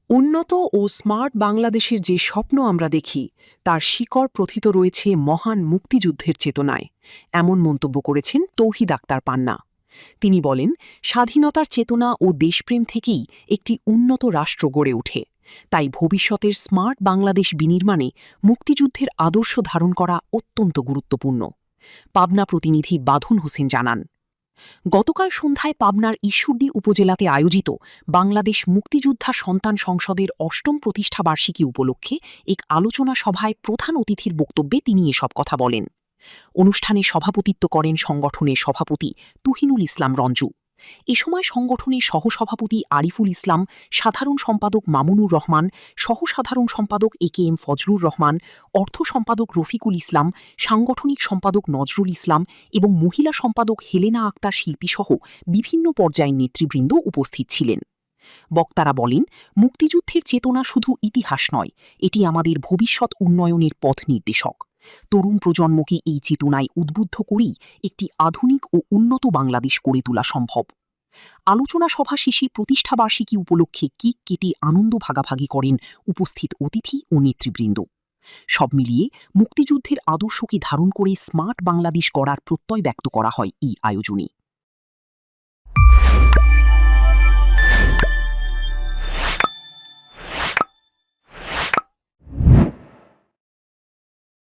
উন্নত ও স্মার্ট বাংলাদেশের যে স্বপ্ন আমরা দেখি তার শিকড় প্রথিত রয়েছে মহান মুক্তিযুদ্ধের চেতনায়, এমন মন্তব্য করেছেন তৌহিদ আক্তার পান্না। তিনি বলেন, স্বাধীনতার চেতনা ও দেশপ্রেম থেকেই একটি উন্নত রাষ্ট্র গড়ে ওঠে। তাই ভবিষ্যতের স্মার্ট বাংলাদেশ বিনির্মাণে মুক্তিযুদ্ধের আদর্শ ধারণ করা অত্যন্ত গুরুত্বপূর্ণ। পাবনা প্রতিনিধি বাঁধন হোসেন জানান, গতকাল সন্ধ্যায় পাবনার ঈশ্বরদী উপজেলাতে আয়োজিত বাংলাদেশ মুক্তিযোদ্ধা সন্তান সংসদের অষ্টম প্রতিষ্ঠাবার্ষিকী উপলক্ষে এক আলোচনা সভায় প্রধান অতিথির বক্তব্যে তিনি এসব কথা বলেন। অনুষ্ঠানে সভাপতিত্ব করেন সংগঠনের সভাপতি তুহিনুল ইসলাম রঞ্জু। এ সময় সংগঠনের সহসভাপতি আরিফুল ইসলাম, সাধারণ সম্পাদক মামুনুর রহমান, সহসাধারণ সম্পাদক এ.কে.এম ফজলুর রহমান, অর্থ সম্পাদক রফিকুল ইসলাম, সাংগঠনিক সম্পাদক নজরুল ইসলাম এবং মহিলা সম্পাদক হেলেনা আক্তার শিল্পীসহ বিভিন্ন পর্যায়ের নেতৃবৃন্দ উপস্থিত ছিলেন। বক্তারা বলেন, মুক্তিযুদ্ধের চেতনা শুধু ইতিহাস নয়, এটি আমাদের ভবিষ্যৎ উন্নয়নের পথ নির্দেশক। তরুণ প্রজন্মকে এই চেতনায় উদ্বুদ্ধ করেই একটি আধুনিক ও উন্নত বাংলাদেশ গড়ে তোলা সম্ভব। আলোচনা সভা শেষে প্রতিষ্ঠাবার্ষিকী উপলক্ষে কেক কেটে আনন্দ ভাগাভাগি করেন উপস্থিত অতিথি ও নেতৃবৃন্দ। সব মিলিয়ে মুক্তিযুদ্ধের আদর্শকে ধারণ করে স্মার্ট বাংলাদেশ গড়ার প্রত্যয় ব্যক্ত করা হয় এই আয়োজনে।